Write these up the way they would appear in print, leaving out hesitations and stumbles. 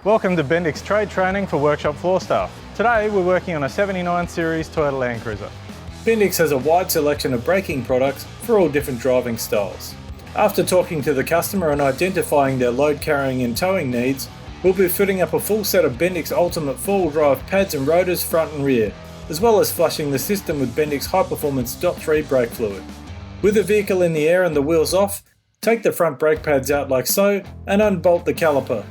Welcome to Bendix Trade Training for workshop floor staff. Today we're working on a 79 series Toyota Land Cruiser. Bendix has a wide selection of braking products for all different driving styles. After talking to the customer and identifying their load carrying and towing needs, we'll be fitting up a full set of Bendix Ultimate 4-wheel drive pads and rotors front and rear, as well as flushing the system with Bendix High Performance DOT3 brake fluid. With the vehicle in the air and the wheels off, take the front brake pads out like so and unbolt the caliper.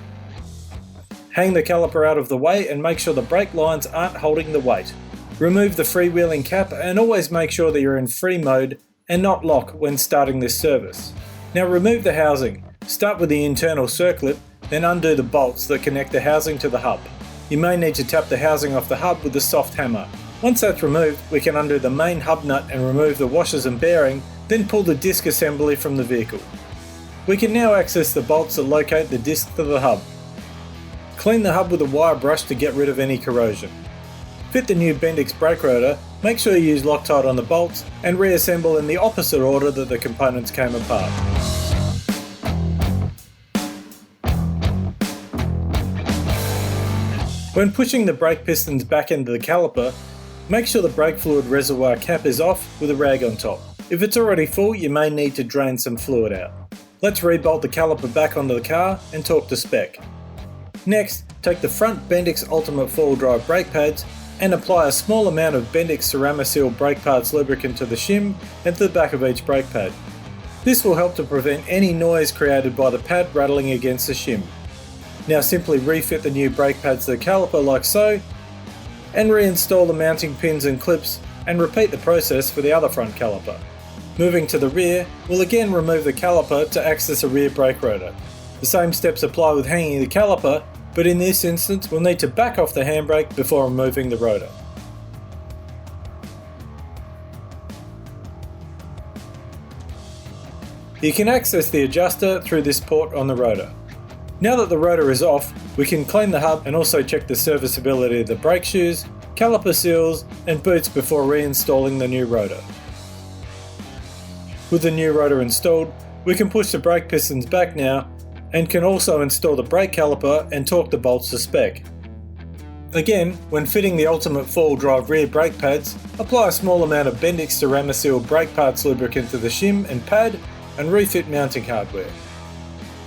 Hang the caliper out of the way and make sure the brake lines aren't holding the weight. Remove the freewheeling cap and always make sure that you're in free mode and not lock when starting this service. Now remove the housing. Start with the internal circlip, then undo the bolts that connect the housing to the hub. You may need to tap the housing off the hub with a soft hammer. Once that's removed, we can undo the main hub nut and remove the washers and bearing, then pull the disc assembly from the vehicle. We can now access the bolts that locate the disc to the hub. Clean the hub with a wire brush to get rid of any corrosion. Fit the new Bendix brake rotor, make sure you use Loctite on the bolts, and reassemble in the opposite order that the components came apart. When pushing the brake pistons back into the caliper, make sure the brake fluid reservoir cap is off with a rag on top. If it's already full, you may need to drain some fluid out. Let's rebolt the caliper back onto the car and talk to spec. Next, take the front Bendix Ultimate 4-wheel drive brake pads and apply a small amount of Bendix Ceramisil brake parts lubricant to the shim and to the back of each brake pad. This will help to prevent any noise created by the pad rattling against the shim. Now simply refit the new brake pads to the caliper like so, and reinstall the mounting pins and clips, and repeat the process for the other front caliper. Moving to the rear, we'll again remove the caliper to access a rear brake rotor. The same steps apply with hanging the caliper, but in this instance we'll need to back off the handbrake before removing the rotor. You can access the adjuster through this port on the rotor. Now that the rotor is off, we can clean the hub and also check the serviceability of the brake shoes, caliper seals and boots before reinstalling the new rotor. With the new rotor installed, we can push the brake pistons back now and can also install the brake caliper and torque the bolts to spec. Again, when fitting the Ultimate 4-wheel drive rear brake pads, apply a small amount of Bendix Ceramisil brake parts lubricant to the shim and pad and refit mounting hardware.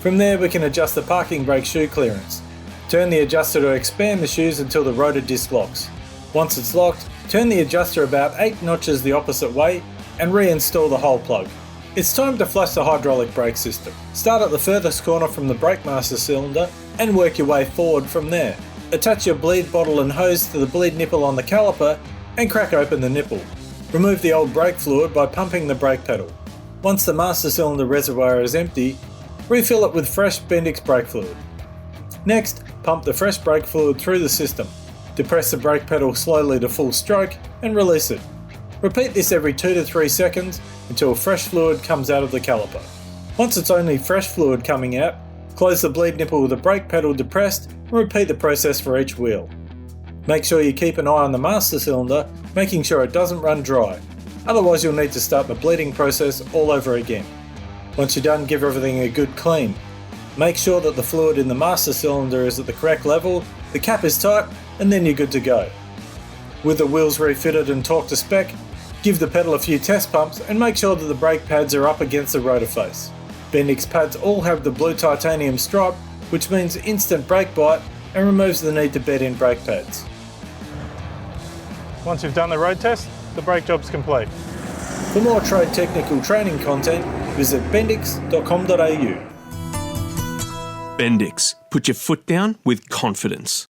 From there we can adjust the parking brake shoe clearance. Turn the adjuster to expand the shoes until the rotor disc locks. Once it's locked, turn the adjuster about 8 notches the opposite way and reinstall the hole plug. It's time to flush the hydraulic brake system. Start at the furthest corner from the brake master cylinder and work your way forward from there. Attach your bleed bottle and hose to the bleed nipple on the caliper and crack open the nipple. Remove the old brake fluid by pumping the brake pedal. Once the master cylinder reservoir is empty, refill it with fresh Bendix brake fluid. Next, pump the fresh brake fluid through the system. Depress the brake pedal slowly to full stroke and release it. Repeat this every 2 to 3 seconds until fresh fluid comes out of the caliper. Once it's only fresh fluid coming out, close the bleed nipple with the brake pedal depressed and repeat the process for each wheel. Make sure you keep an eye on the master cylinder, making sure it doesn't run dry. Otherwise you'll need to start the bleeding process all over again. Once you're done, give everything a good clean. Make sure that the fluid in the master cylinder is at the correct level, the cap is tight, and then you're good to go. With the wheels refitted and torqued to spec, give the pedal a few test pumps and make sure that the brake pads are up against the rotor face. Bendix pads all have the blue titanium stripe, which means instant brake bite and removes the need to bed in brake pads. Once you've done the road test, the brake job's complete. For more trade technical training content, visit bendix.com.au. Bendix. Put your foot down with confidence.